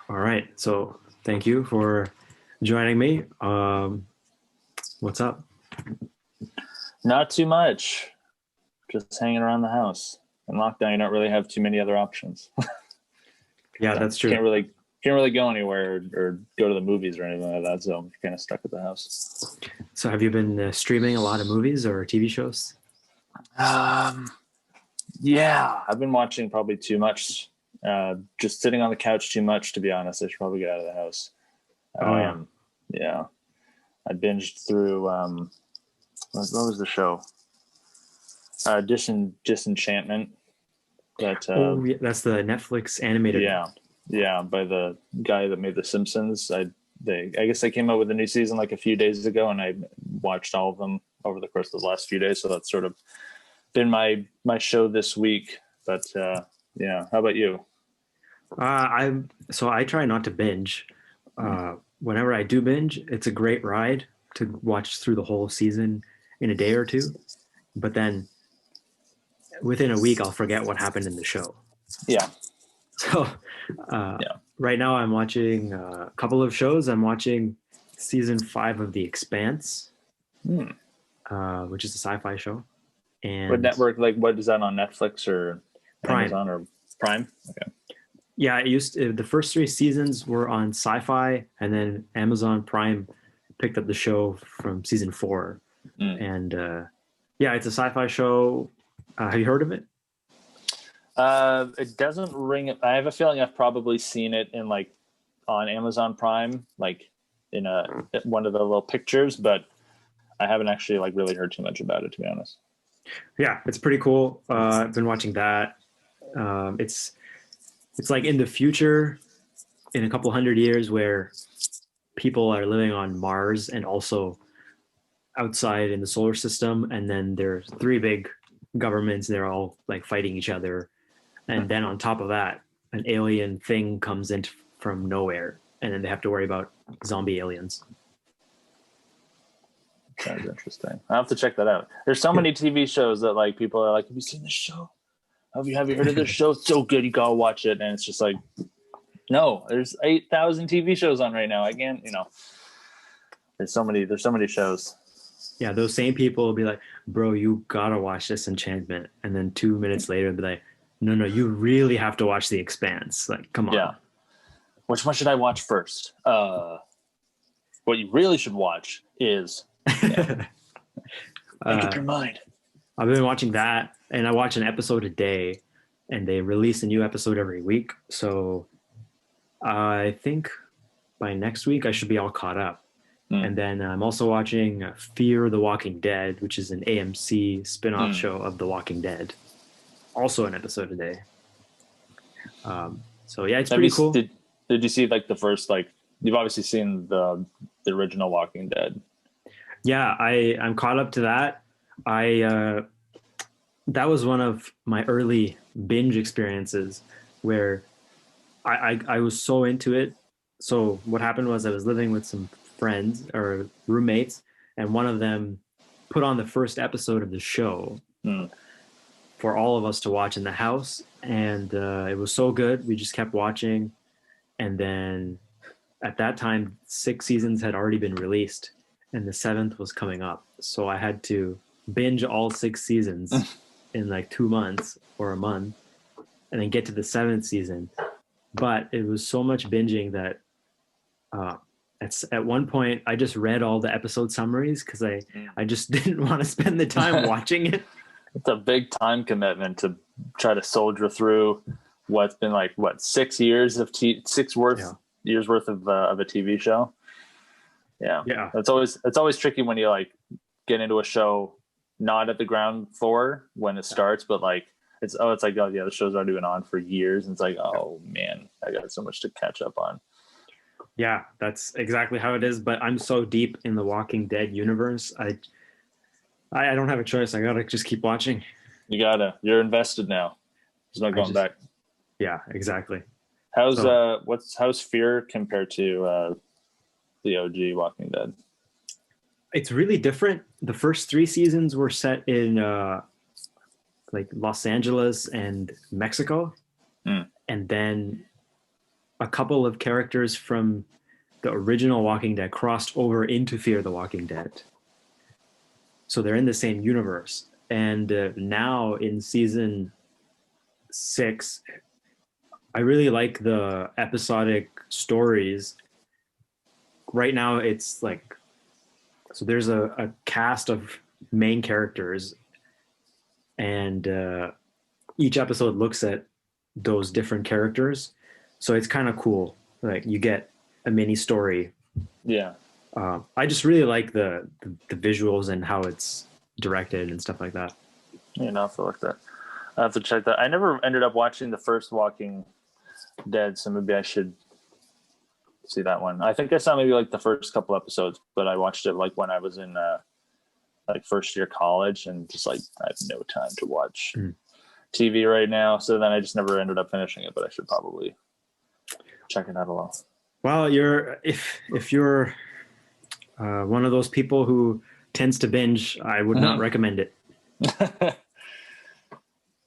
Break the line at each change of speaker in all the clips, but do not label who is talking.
All right. So thank you for joining me. What's up?
Not too much. Just hanging around the house. In lockdown, you don't really have too many other options.
Yeah, that's
Can't
true.
really can't really go anywhere or go to the movies or anything like that. So you're kind of stuck at the house.
So have you been streaming a lot of movies or TV shows?
Um, yeah, I've been watching probably too much. Just sitting on the couch too much, to be honest. I should probably get out of the house.
Oh yeah.
Um, yeah, I binged through. What was the show? Disenchantment. That
Oh yeah, that's the Netflix animated one.
Yeah, yeah, by the guy that made The Simpsons. I guess they came out with a new season like a few days ago, and I watched all of them over the course of the last few days. So that's sort of been my show this week. But yeah, how about you?
I try not to binge. Whenever I do binge, it's a great ride to watch through the whole season in a day or two. But then within a week, I'll forget what happened in the show.
Yeah,
So uh,
yeah.
right now, I'm watching a couple of shows. I'm watching season 5 of The Expanse,
Hmm.
which is a sci-fi show,
What
and
network? Like, what is that on Netflix or
Prime.
Amazon or Prime? Okay.
Yeah, the first 3 seasons were on Sci-Fi, and then Amazon Prime picked up the show from season 4.
Mm.
And yeah, it's a sci-fi show. Have you heard of it?
It doesn't ring. I have a feeling I've probably seen it in like on Amazon Prime, like in one of the little pictures, but I haven't actually like really heard too much about it, to be honest.
Yeah, it's pretty cool. I've been watching that. It's like in the future, in a couple hundred years, where people are living on Mars and also outside in the solar system, and then there's 3 big governments. They're all like fighting each other, and then on top of that, an alien thing comes in from nowhere, and then they have to worry about zombie aliens.
Sounds interesting. I have to check that out. There's so many TV shows that like people are like, "Have you seen this show? Have you heard of this show? It's so good, you gotta watch it." And it's just like, no, there's 8,000 TV shows on right now. I can't, there's so many shows.
Yeah, those same people will be like, "Bro, you gotta watch this Enchantment," and then 2 minutes later, they'll be like, "No, no, you really have to watch The Expanse." Like, come
Yeah.
on.
Which one should I watch first? What you really should watch is make up
uh,
your mind.
I've been watching that, and I watch an episode a day, and they release a new episode every week. So I think by next week I should be all caught up.
Mm.
And then I'm also watching Fear the Walking Dead, which is an AMC spin-off
Mm.
show of The Walking Dead. Also an episode a day. So yeah, it's pretty cool.
Did you see like the first like you've obviously seen the original Walking Dead?
Yeah, I'm caught up to that. I that was one of my early binge experiences where I was so into it. So what happened was I was living with some friends or roommates, and one of them put on the first episode of the show
Mm.
for all of us to watch in the house, and it was so good. We just kept watching, and then at that time, 6 seasons had already been released, and the seventh was coming up. So I had to binge all 6 seasons in like 2 months or a month, and then get to the seventh season. But it was so much binging that uh, at one point I just read all the episode summaries because I just didn't want to spend the time watching it.
It's a big time commitment to try to soldier through what's been like 6 years of
Yeah.
years worth of a TV show. Yeah,
Yeah.
it's always tricky when you like get into a show not at the ground floor when it starts, but like it's like, oh yeah, the show's already been on for years, and it's like, oh man, I got so much to catch up on.
Yeah, that's exactly how it is. But I'm so deep in the Walking Dead universe. I don't have a choice. I gotta just keep watching.
You're invested now. There's no
I
going
just
back.
Yeah, exactly.
How's
So
how's Fear compared to the OG Walking Dead?
it's really different. The first 3 seasons were set in like Los Angeles and Mexico,
Mm.
and then a couple of characters from the original Walking Dead crossed over into Fear the Walking Dead. So they're in the same universe. And now in season 6, I really like the episodic stories. Right now, it's like, so there's a cast of main characters, and each episode looks at those different characters. So it's kind of cool. Like you get a mini story.
Yeah.
I just really like the visuals and how it's directed and stuff like that.
Yeah, I'll have to look that. I have to check that. I never ended up watching the first Walking Dead, so maybe I should see that one. I think I saw maybe like the first couple episodes, but I watched it like when I was in like first year college, and just like I have no time to watch TV right now. So then I just never ended up finishing it, but I should probably check it out alone.
Well, if you're one of those people who tends to binge, I would not recommend it.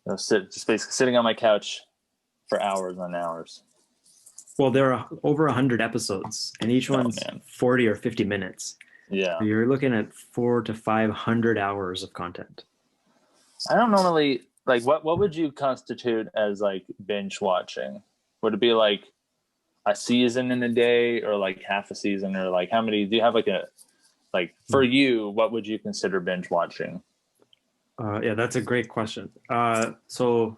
Just basically sitting on my couch for hours on hours.
Well, there are over 100 episodes, and each one's 40 or 50 minutes.
Yeah.
So you're looking at 400 to 500 hours of content.
I don't normally like what would you constitute as like binge watching? Would it be like a season in a day, or like half a season, or like how many do you have like for you, what would you consider binge watching?
Yeah, that's a great question. So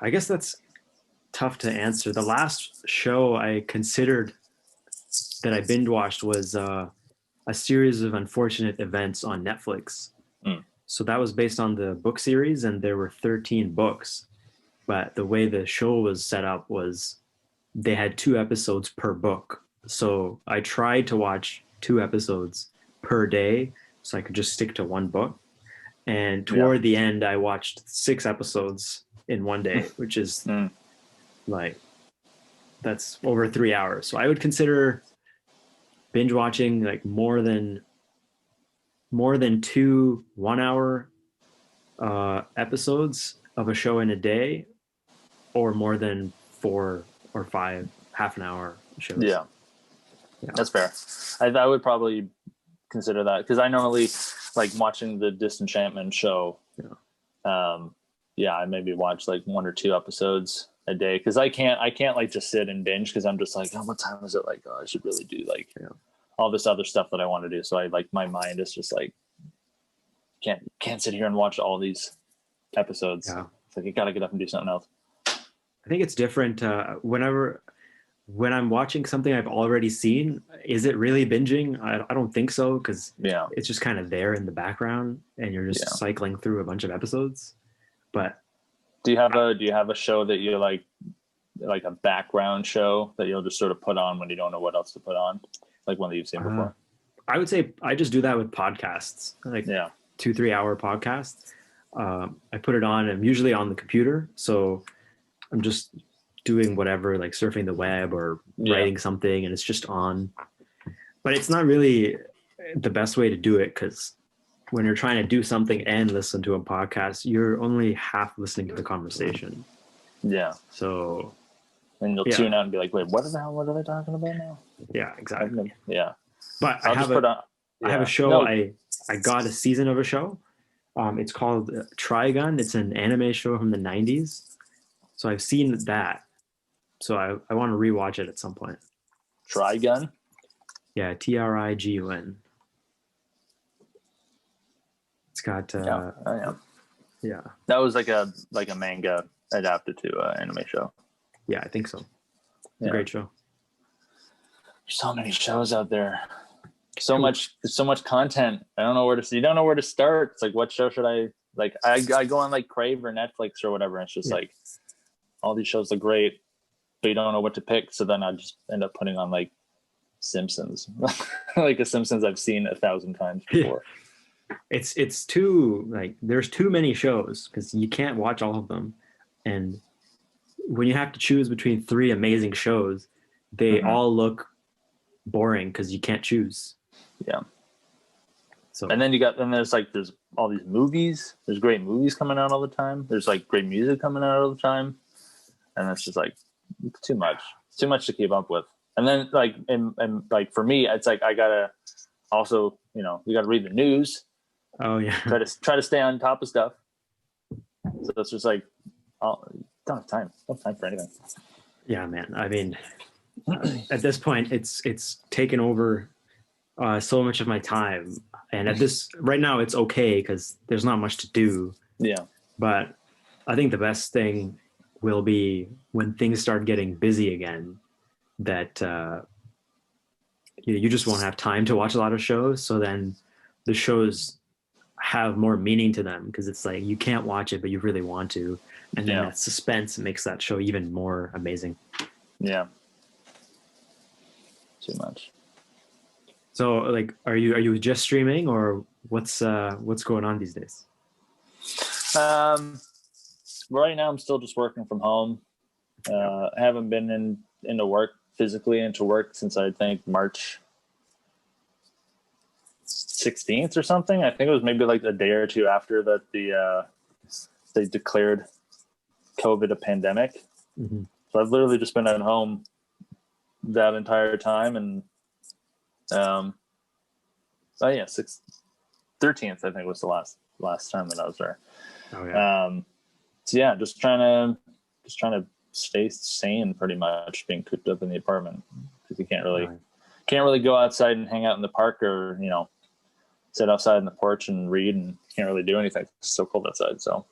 I guess that's tough to answer. The last show I considered that I binge watched was a series of unfortunate events on Netflix. So that was based on the book series, and there were 13 books. But the way the show was set up was they had 2 episodes per book. So I tried to watch 2 episodes per day so I could just stick to one book. And toward the end, I watched 6 episodes in one day, which is like, that's over 3 hours. So I would consider binge watching like more than 2 1-hour episodes of a show in a day, or more than 4 or 5 half an hour shows.
Yeah. That's fair. I would probably consider that, because I normally like watching the Disenchantment show. I maybe watch like 1 or 2 episodes a day, because I can't like just sit and binge, because I'm just like, oh, what time is it? Like, oh, I should really do like all this other stuff that I want to do. So I like, my mind is just like, can't sit here and watch all these episodes. It's like, you gotta get up and do something else.
I think it's different when I'm watching something I've already seen. Is it really binging? I don't think so, because it's just kind of there in the background, and you're just cycling through a bunch of episodes. But
do you have a show that you like a background show that you'll just sort of put on when you don't know what else to put on, like one that you've seen before?
I would say I just do that with podcasts, like 2-3 hour podcasts. I put it on. I'm usually on the computer, so I'm just doing whatever, like surfing the web or writing something, and it's just on. But it's not really the best way to do it, because when you're trying to do something and listen to a podcast, you're only half listening to the conversation. So
and you'll tune out and be like, wait, what the hell? What are they talking about now?
Yeah, exactly.
But
I have a show. I got a season of a show. It's called Trigun. It's an anime show from the 90s. So I've seen that. So I want to rewatch it at some point.
Trigun?
Yeah, Trigun. It's got
that was like a manga adapted to an anime show.
Yeah, I think so. It's a great show.
There's so many shows out there. So much content. You don't know where to start. It's like, what show should I like? I go on like Crave or Netflix or whatever, and it's just like all these shows are great, but you don't know what to pick. So then I just end up putting on like Simpsons, like the Simpsons I've seen 1,000 times before.
It's too, like, there's too many shows because you can't watch all of them, and when you have to choose between 3 amazing shows, they all look boring because you can't choose. So,
and then there's all these movies. There's great movies coming out all the time. There's like great music coming out all the time, and it's just like, too much to keep up with. And then like, and like for me, it's like, I gotta also, you gotta read the news.
Oh yeah.
Try to stay on top of stuff. So it's just like, don't have time for anything.
Yeah, man. I mean, at this point, it's taken over so much of my time, and right now it's okay because there's not much to do.
Yeah.
But I think the best thing will be when things start getting busy again, that you just won't have time to watch a lot of shows. So then the shows have more meaning to them because it's like you can't watch it, but you really want to. And then that suspense makes that show even more amazing.
Yeah. Too much.
So like, are you just streaming, or what's going on these days?
Right now I'm still just working from home. I haven't been into work since I think March 16th or something. I think it was maybe like a day or two after that they declared COVID a pandemic.
Mm-hmm.
So I've literally just been at home that entire time, and 13th I think was the last time that I was there.
Oh yeah.
So yeah, just trying to stay sane, pretty much being cooped up in the apartment because you can't really go outside and hang out in the park, or sit outside in the porch and read, and can't really do anything. It's so cold outside. So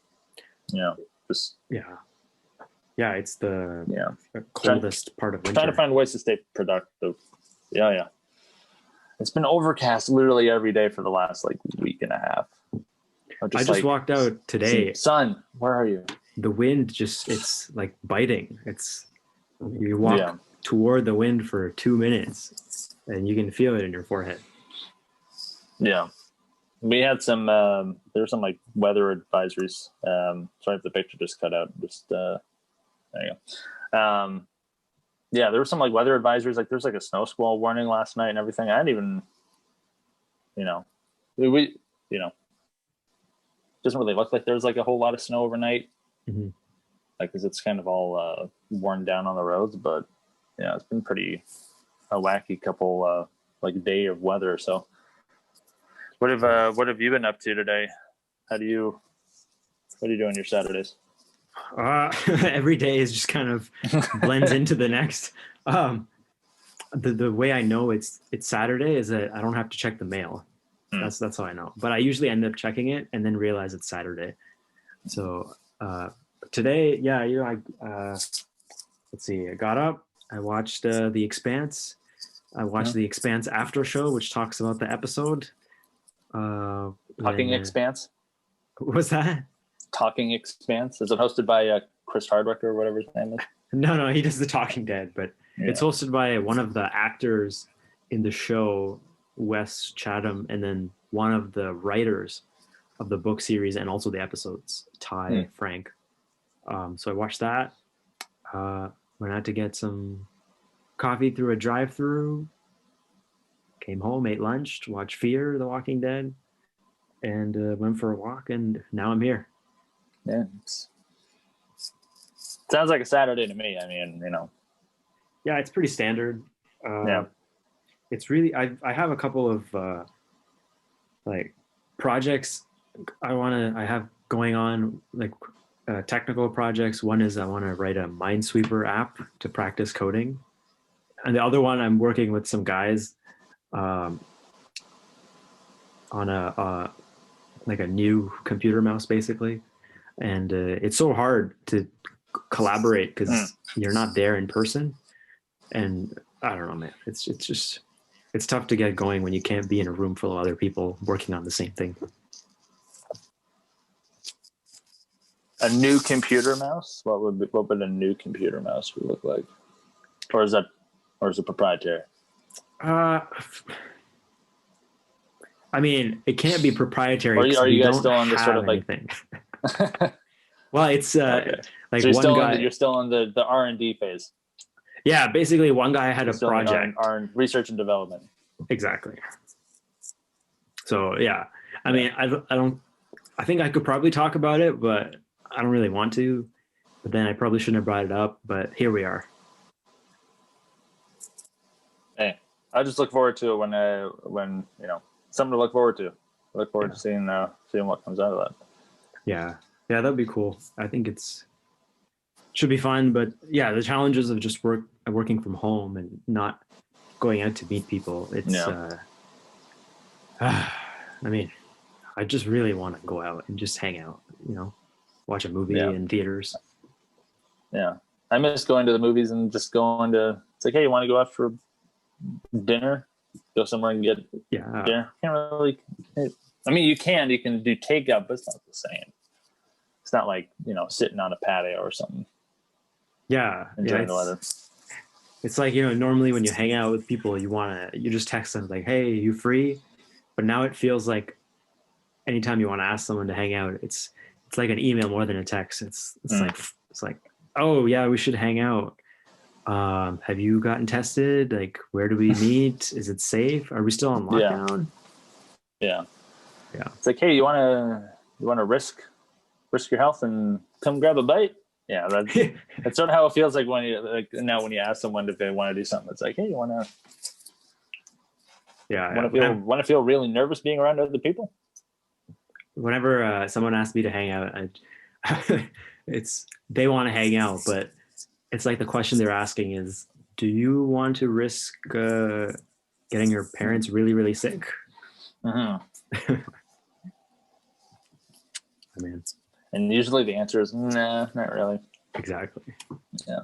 just
it's the coldest part of winter.
Trying to find ways to stay productive. Yeah. It's been overcast literally every day for the last like week and a half.
I just walked out today.
Sun, where are you?
The wind it's like biting. You walk toward the wind for 2 minutes and you can feel it in your forehead. Yeah.
We had some, there were some like weather advisories. Sorry if the picture just cut out. There you go. Yeah, there were some like weather advisories. Like there's like a snow squall warning last night and everything. I didn't even, we doesn't really look like there's like a whole lot of snow overnight.
Mm-hmm.
Like, cause it's kind of all worn down on the roads, but yeah, it's been pretty a wacky couple like day of weather. So what have you been up to today? What do you do on your Saturdays?
Every day is just kind of blends into the next. The way I know it's Saturday is that I don't have to check the mail. That's how I know. But I usually end up checking it and then realize it's Saturday. So today, let's see. I got up. I watched The Expanse. I watched The Expanse after show, which talks about the episode.
Talking Expanse.
What was that?
Talking Expanse. Is it hosted by Chris Hardwick or whatever his name is?
No, he does the Talking Dead, but it's hosted by one of the actors in the show, Wes Chatham, and then one of the writers of the book series and also the episodes, Ty Frank. So I watched that. Went out to get some coffee through a drive-through. Came home, ate lunch, watched Fear the Walking Dead, and went for a walk, and now I'm here.
Yeah. Sounds like a Saturday to me. I mean,
Yeah, it's pretty standard. It's really, I have a couple of like projects I have going on, like technical projects. One is I want to write a Minesweeper app to practice coding. And the other one, I'm working with some guys on a new computer mouse, basically. And it's so hard to collaborate because you're not there in person. And I don't know, man. It's tough to get going when you can't be in a room full of other people working on the same thing.
A new computer mouse? What would a new computer mouse look like? Or is it proprietary?
I mean, it can't be proprietary.
Are you guys still on the sort of like
anything. Well, it's
okay.
like
so
one guy.
You're still in the R&D phase.
Yeah, basically, one guy had a project.
Research and development.
Exactly. So yeah, I mean, I think I could probably talk about it, but I don't really want to. But then I probably shouldn't have brought it up, but here we are.
Hey, I just look forward to it when something to look forward to. Look forward to seeing what comes out of that.
Yeah, that'd be cool. I think should be fun, but yeah, the challenges of just working from home and not going out to meet people. It's I mean, I just really want to go out and just hang out, watch a movie in theaters.
Yeah. I miss going to the movies and just it's like, hey, you want to go out for dinner? Go somewhere and get dinner. Can't really. I mean, you can do takeout, but it's not the same. It's not like, sitting on a patio or something.
Yeah.
Enjoying the weather.
It's like, normally when you hang out with people, you just text them like, hey, you free? But now it feels like anytime you want to ask someone to hang out, it's like an email more than a text. It's like, oh yeah, we should hang out. Have you gotten tested? Like, where do we meet? Is it safe? Are we still on lockdown?
Yeah. It's like, hey, you want to risk your health and come grab a bite? Yeah, that's sort of how it feels like when you ask someone if they want to do something. It's like, hey, you want to feel really nervous being around other people?
Whenever someone asks me to hang out, they want to hang out, but it's like the question they're asking is, do you want to risk getting your parents really, really sick?
Uh-huh.
I mean,
and usually the answer is, nah, not really.
Exactly.
Yeah.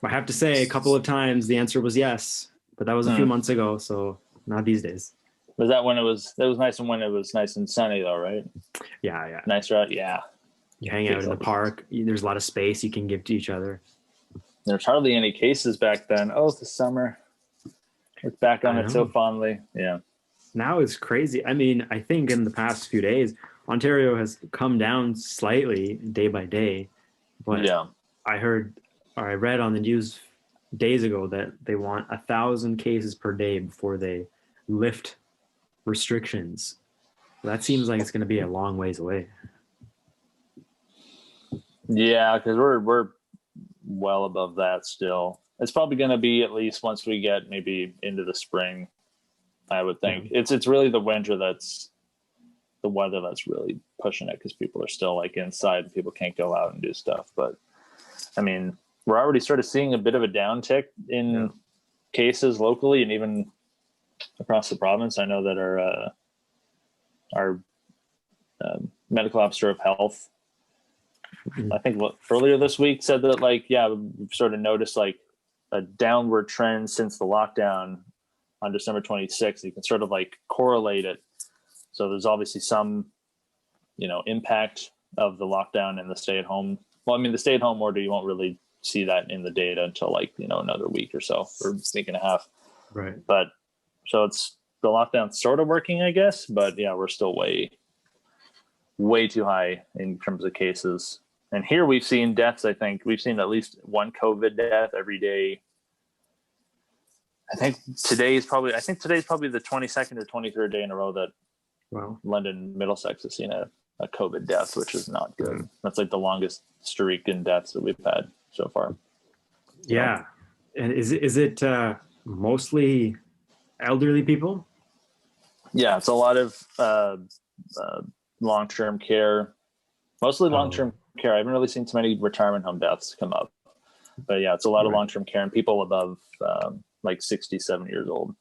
I have to say a couple of times the answer was yes, but that was a few months ago, so not these days.
Was that when it was nice and when it was nice and sunny though, right?
Yeah.
Nice, right? Yeah.
You hang out in the park. There's a lot of space you can give to each other.
There's hardly any cases back then. Oh, it's the summer. Look back on it so fondly. Yeah.
Now it's crazy. I mean, I think in the past few days, Ontario has come down slightly day by day. But I read on the news days ago that they want 1,000 cases per day before they lift restrictions. That seems like it's going to be a long ways away.
Yeah, because we're well above that still. It's probably going to be at least once we get maybe into the spring, I would think. Yeah. It's really the winter that's the weather that's really pushing it, because people are still like inside and people can't go out and do stuff. But I mean, we're already sort of seeing a bit of a downtick in cases locally and even across the province. I know that our medical officer of health, I think earlier this week, said that we've sort of noticed like a downward trend since the lockdown on December 26th. You can sort of like correlate it. So there's obviously some, impact of the lockdown and the stay-at-home. Well, I mean, the stay-at-home order, you won't really see that in the data until another week or so, or week and a half.
Right.
But so it's the lockdown sort of working, I guess. But yeah, we're still way too high in terms of cases. And here we've seen deaths. I think we've seen at least one COVID death every day. I think today's probably the 22nd or 23rd day in a row that London, Middlesex has seen a COVID death, which is not good. Mm-hmm. That's like the longest streak in deaths that we've had so far.
Yeah. And is it mostly elderly people?
Yeah, it's a lot of long-term care, mostly long-term care. I haven't really seen too many retirement home deaths come up. But yeah, it's a lot of long-term care and people above 67 years old.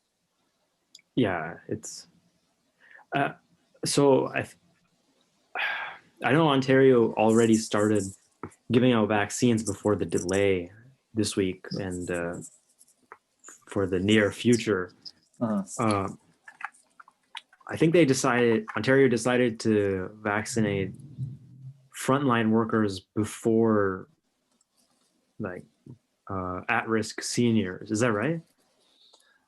Yeah, it's so I know Ontario already started giving out vaccines before the delay this week and for the near future. Uh-huh. I think Ontario decided to vaccinate frontline workers before at-risk seniors. Is that right?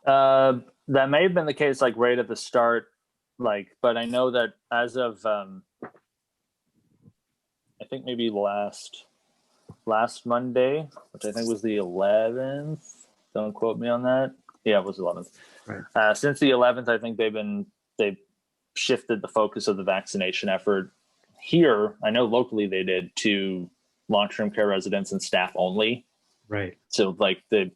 That may have been the case right at the start, but I know that as of I think maybe last Monday, which I think was the 11th. Don't quote me on that. Yeah, it was 11th. Right. Since the 11th, I think they've shifted the focus of the vaccination effort here. I know locally they did to long-term care residents and staff only.
Right.
So like the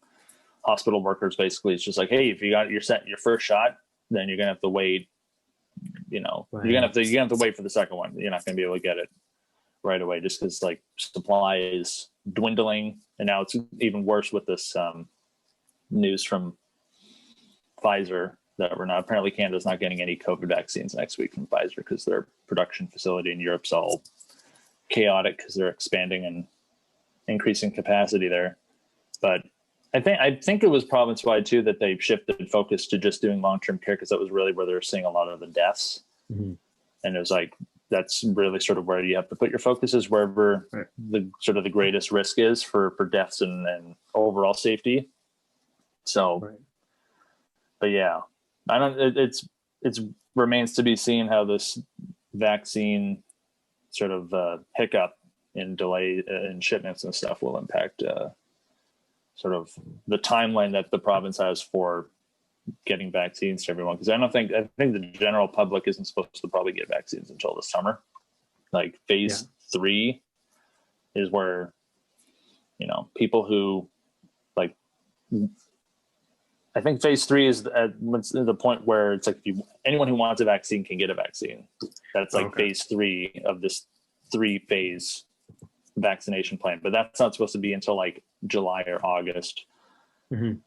hospital workers, basically, it's just like, hey, if you got your first shot, then you're gonna have to wait. You're gonna have to wait for the second one. You're not gonna be able to get it right away, just because like supply is dwindling, and now it's even worse with this news from Pfizer that apparently Canada's not getting any COVID vaccines next week from Pfizer because their production facility in Europe's all chaotic because they're expanding and increasing capacity there. But I think it was province-wide too that they shifted focus to just doing long-term care because that was really where they were seeing a lot of the deaths. Mm-hmm. And it was like, that's really sort of where you have to put your focus, is wherever the sort of the greatest risk is for deaths and overall safety. So, but yeah, it's remains to be seen how this vaccine sort of hiccup in delay in shipments and stuff will impact sort of the timeline that the province has for getting vaccines to everyone. Because I think the general public isn't supposed to probably get vaccines until the summer. Like phase 3 is where, people who like, I think phase 3 is at the point where it's like anyone who wants a vaccine can get a vaccine. That's like phase 3 of this 3-phase vaccination plan, but that's not supposed to be until like July or August. Mm-hmm.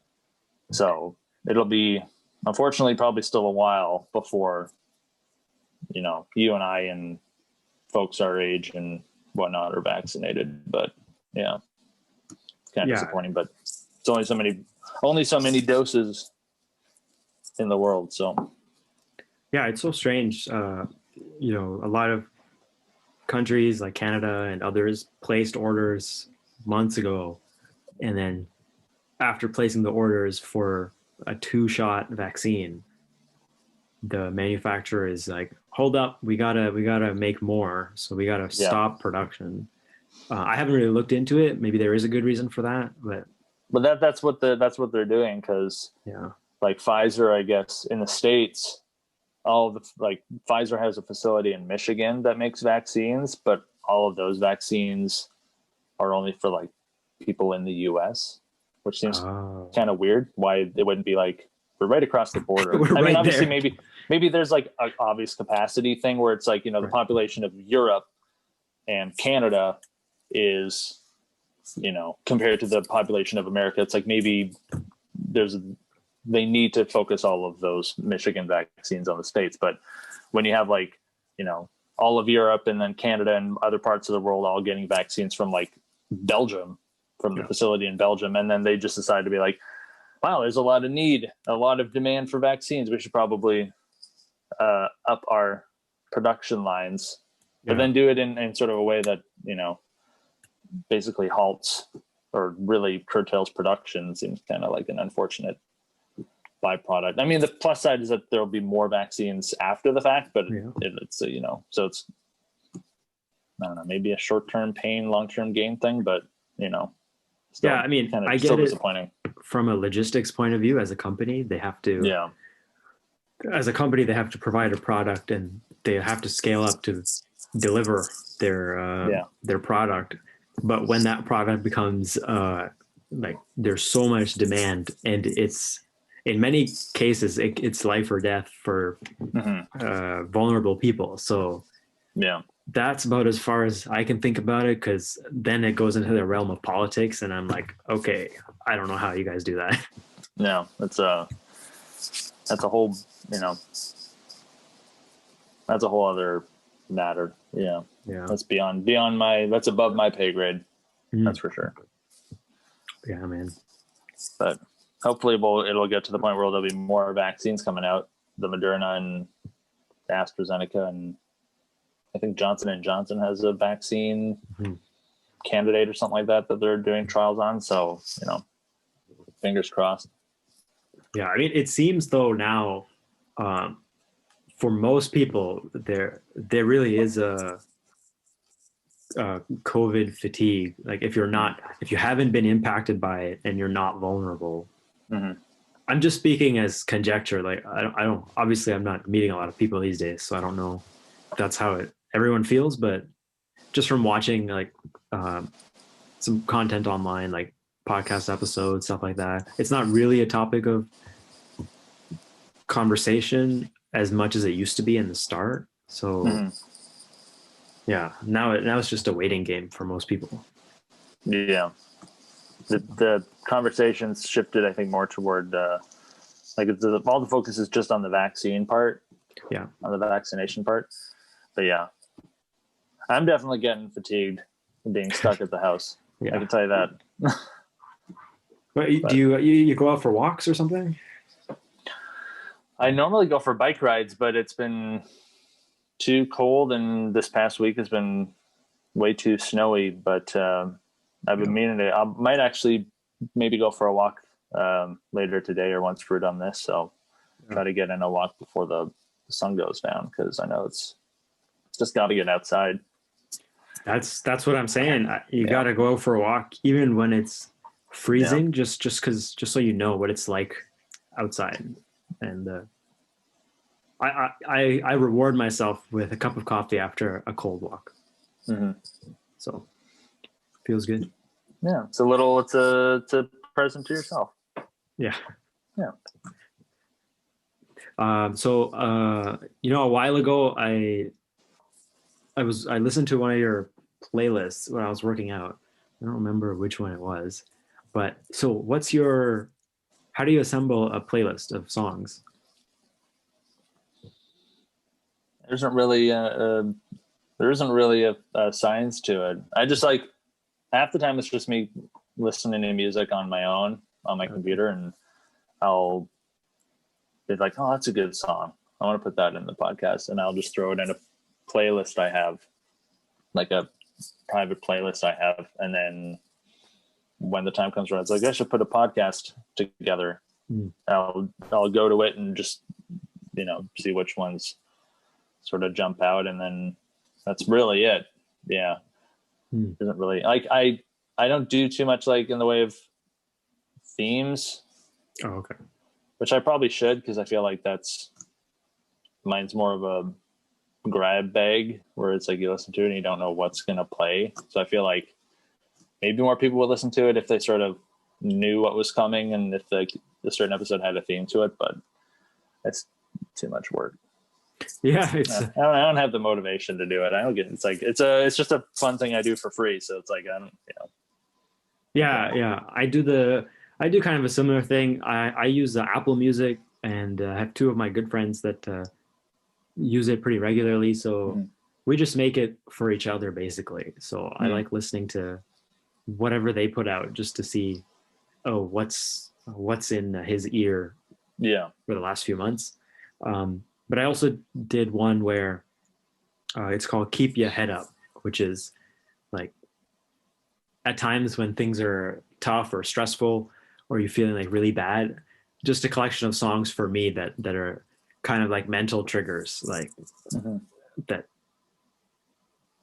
So it'll be, unfortunately, probably still a while before, you and I and folks our age and whatnot are vaccinated. But yeah, it's kind of disappointing, but it's only so many doses in the world. So
yeah, it's so strange. A lot of countries like Canada and others placed orders months ago, and then after placing the orders for a 2-shot vaccine, the manufacturer is like, hold up, we gotta make more, so we gotta stop production. I haven't really looked into it. Maybe there is a good reason for that, but
that's what they're doing, because like Pfizer, I guess in the States, Pfizer has a facility in Michigan that makes vaccines, but all of those vaccines are only for like people in the US, which seems kind of weird. Why it wouldn't be like, we're right across the border. I mean, obviously maybe there's like an obvious capacity thing where it's like, the population of Europe and Canada is, compared to the population of America, it's like maybe they need to focus all of those Michigan vaccines on the States. But when you have like, all of Europe and then Canada and other parts of the world all getting vaccines from like Belgium, from the facility in Belgium, and then they just decide to be like, wow, there's a lot of demand for vaccines. We should probably up our production lines, but then do it in sort of a way that, basically halts or really curtails production. Seems kind of like an unfortunate byproduct. I mean, the plus side is that there'll be more vaccines after the fact, but it's so it's, I don't know, maybe a short-term pain, long-term gain thing, but still,
I mean, I get it from a logistics point of view. As a company, they have to provide a product, and they have to scale up to deliver their product. But when that product becomes like, there's so much demand, and it's, in many cases, it's life or death for vulnerable people. So that's about as far as I can think about it, because then it goes into the realm of politics, and I'm like, okay, I don't know how you guys do that.
No, that's a whole, that's a whole other matter. Yeah. That's that's above my pay grade. That's for sure.
Yeah, man.
But hopefully it'll get to the point where there'll be more vaccines coming out, the Moderna and the AstraZeneca, and I think Johnson & Johnson has a vaccine candidate or something like that they're doing trials on. So, fingers crossed.
Yeah, I mean, it seems though now, for most people, there really is a COVID fatigue. Like if you haven't been impacted by it and you're not vulnerable. I'm just speaking as conjecture. Like I don't obviously I'm not meeting a lot of people these days, so I don't know if that's how everyone feels, but just from watching like some content online, like podcast episodes, stuff like that. It's not really a topic of conversation as much as it used to be in the start. So yeah, now it's just a waiting game for most people.
Yeah. The conversations shifted, I think, more toward all the focus is just on the vaccine part.
Yeah.
On the vaccination part. But yeah, I'm definitely getting fatigued being stuck at the house.
Yeah.
I can tell you that.
But do you go out for walks or something?
I normally go for bike rides, but it's been too cold, and this past week has been way too snowy. But I've been meaning to. I might actually maybe go for a walk later today or once we're done this. So try to get in a walk before the sun goes down, because I know it's just got to get outside.
That's what I'm saying. You got to go out for a walk, even when it's freezing, just so you know what it's like outside. And I reward myself with a cup of coffee after a cold walk. So feels good.
Yeah, it's a present to yourself.
Yeah. So a while ago I listened to one of your playlists when I was working out. I don't remember which one it was, but so how do you assemble a playlist of songs?
There isn't really a science to it. I just like, half the time it's just me listening to music on my own on my computer, and I'll be like, oh, that's a good song, I want to put that in the podcast, and I'll just throw it in a playlist I have, like a private playlist I have, and then when the time comes around, it's like, I should put a podcast together. I'll go to it and just see which ones sort of jump out, and then that's really it. Yeah. Isn't really like I don't do too much like in the way of themes.
Oh, okay.
Which I probably should, because I feel like mine's more of a grab bag, where it's like you listen to it and you don't know what's gonna play. So I feel like maybe more people would listen to it if they sort of knew what was coming, and if the certain episode had a theme to it, but it's too much work.
Yeah,
I don't have the motivation to do it. I don't get it's like it's just a fun thing I do for free. So it's like I don't.
Yeah. I do kind of a similar thing. I use Apple Music, and I have two of my good friends that use it pretty regularly. So we just make it for each other, basically. So I like listening to whatever they put out, just to see, what's in his ear.
Yeah.
For the last few months. But I also did one where it's called Keep Your Head Up, which is like at times when things are tough or stressful, or you're feeling like really bad, just a collection of songs for me that are kind of like mental triggers, like that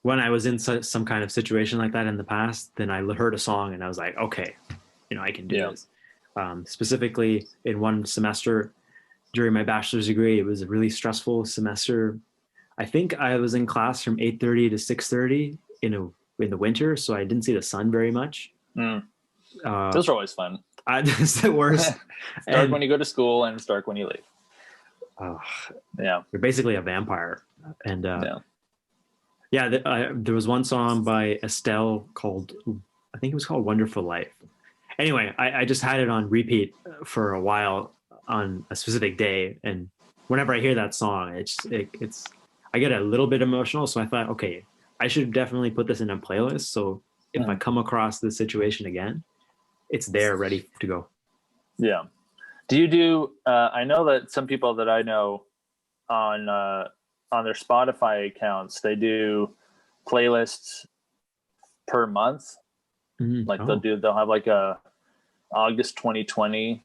when I was in some kind of situation like that in the past, then I heard a song and I was like, okay, I can do this. Specifically in one semester during my bachelor's degree, it was a really stressful semester. I think I was in class from 8:30 to 6:30 in the winter, so I didn't see the sun very much.
Those are always fun.
That's the worst.
Dark when you go to school, and it's dark when you leave.
You're basically a vampire. And there was one song by Estelle called, I think it was called Wonderful Life. Anyway, I just had it on repeat for a while on a specific day, and whenever I hear that song, it's I get a little bit emotional. So I thought, okay, I should definitely put this in a playlist, so if I come across this situation again, it's there ready to go.
Yeah. Do you do I know that some people that I know on their Spotify accounts, they do playlists per month. Like they'll have like a August 2020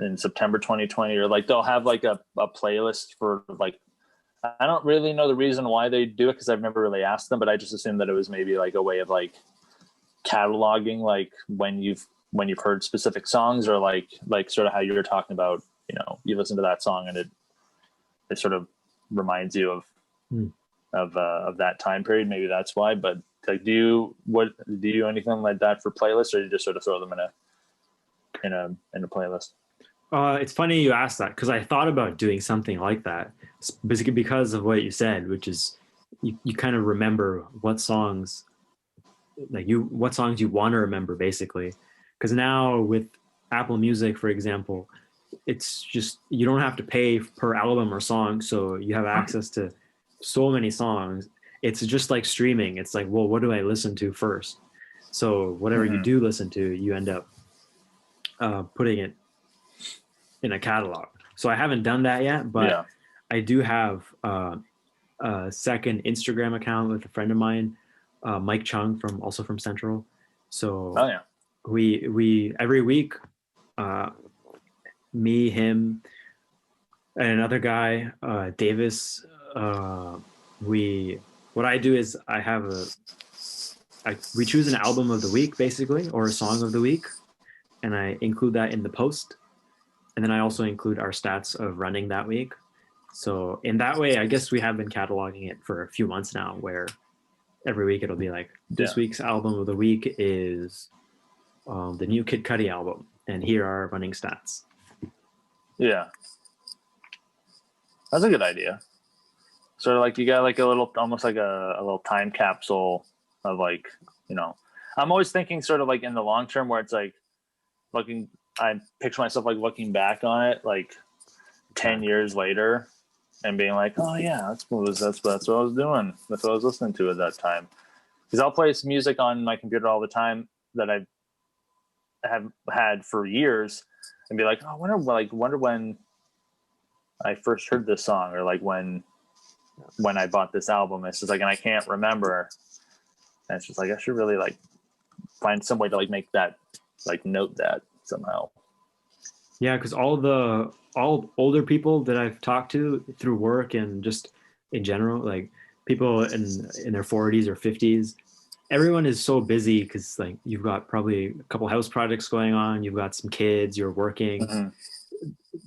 in September 2020, or like they'll have like a playlist for like, I don't really know the reason why they do it, because I've never really asked them, but I just assumed that it was maybe like a way of like cataloging like when you've heard specific songs, or like sort of how you were talking about, you listen to that song and it sort of reminds you of of that time period. Maybe that's why. But like, do you anything like that for playlists, or do you just sort of throw them in a playlist?
It's funny you asked that because I thought about doing something like that, basically because of what you said, which is you kind of remember what songs what songs you want to remember basically. Because now with Apple Music, for example, it's just you don't have to pay per album or song, so you have access to so many songs. It's just like streaming. It's like, well, what do I listen to first? So whatever you do listen to, you end up putting it in a catalog. So I haven't done that yet, but
Yeah.
I do have a second Instagram account with a friend of mine, Mike Chung also from Central. So
Oh yeah.
we every week, uh, me, him, and another guy, Davis. We what I do is we choose an album of the week basically, or a song of the week, and I include that in the post. And then I also include our stats of running that week. So in that way, I guess we have been cataloging it for a few months now, where every week it'll be like, this week's album of the week is the new Kid Cudi album, and here are running stats.
Yeah. That's a good idea. Sort of like you got like a little, almost like a little time capsule of like, I'm always thinking sort of like in the long term where it's like I picture myself like looking back on it like 10 years later and being like, oh yeah, that's what I was doing. That's what I was listening to at that time. Because I'll play some music on my computer all the time that I have had for years and be like, oh, I wonder when I first heard this song, or like when I bought this album. It's just like, and I can't remember. And it's just like, I should really like find some way to like make that, like note that somehow.
Yeah, because all older people that I've talked to through work and just in general, like people in their 40s or 50s, everyone is so busy because like you've got probably a couple house projects going on, you've got some kids, you're working.
Mm-hmm.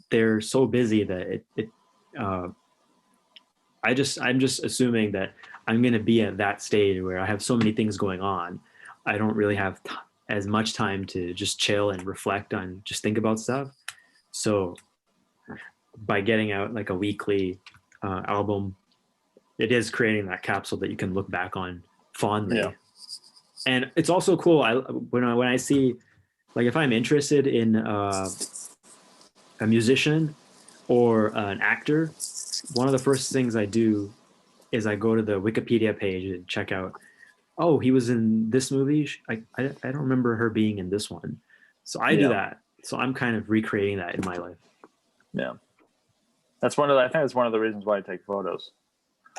They're so busy that I'm just assuming that I'm going to be at that stage where I have so many things going on. I don't really have as much time to just chill and reflect on, just think about stuff. So by getting out like a weekly album, it is creating that capsule that you can look back on fondly.
Yeah.
And it's also cool. When I see, like, if I'm interested in a musician or an actor, one of the first things I do is I go to the Wikipedia page and check out, oh, he was in this movie. I don't remember her being in this one. So I do that. So I'm kind of recreating that in my life.
Yeah. I think that's one of the reasons why I take photos.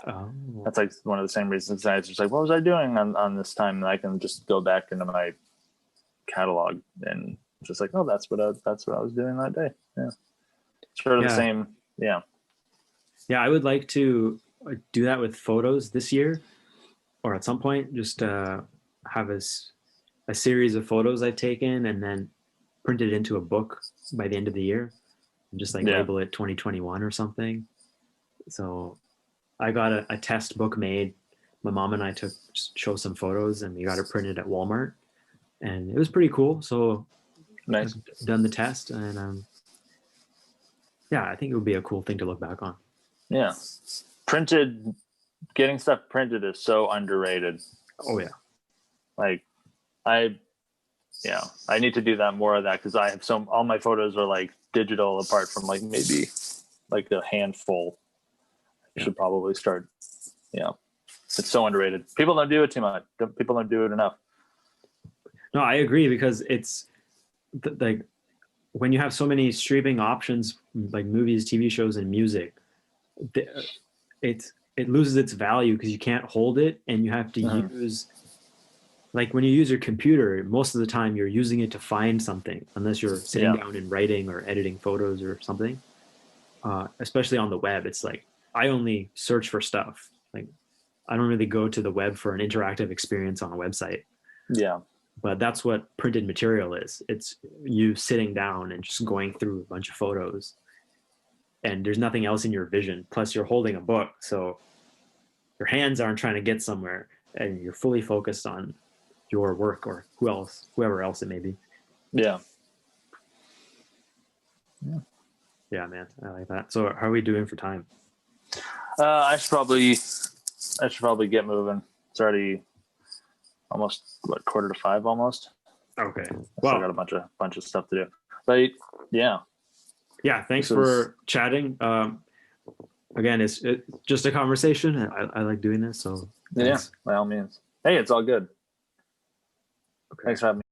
Oh.
That's like one of the same reasons. It's just like, what was I doing on this time? And I can just go back into my catalog and just like, oh, that's what I was doing that day. Yeah. Sort of the same. Yeah.
Yeah. I would like to do that with photos this year, or at some point, just have a series of photos I've taken and then print it into a book by the end of the year and just like label it 2021 or something. So I got a test book made. My mom and I show some photos, and we got it printed at Walmart, and it was pretty cool. So
nice.
I've done the test, and I think it would be a cool thing to look back on.
Yeah. Getting stuff printed is so underrated.
Oh yeah.
Like I need to do that, more of that, because I have all my photos are like digital, apart from like maybe like a handful. I should probably start. Yeah. It's so underrated. People don't do it too much. People don't do it enough.
No, I agree, because it's like when you have so many streaming options, like movies, TV shows, and music, it loses its value because you can't hold it, and you have to use, like when you use your computer, most of the time you're using it to find something, unless you're sitting down and writing or editing photos or something. Especially on the web, it's like I only search for stuff. Like I don't really go to the web for an interactive experience on a website.
Yeah.
But that's what printed material is. It's you sitting down and just going through a bunch of photos, and there's nothing else in your vision. Plus you're holding a book. So your hands aren't trying to get somewhere, and you're fully focused on your work or whoever else it may be.
Yeah.
Yeah, man, I like that. So how are we doing for time?
I should probably get moving. It's already almost 4:45 almost.
Okay.
Well, I got a bunch of stuff to do. But yeah.
Yeah, thanks for chatting. Again, it's just a conversation. I like doing this, so thanks.
Yeah, by all means. Hey, it's all good. Okay. Thanks for having me.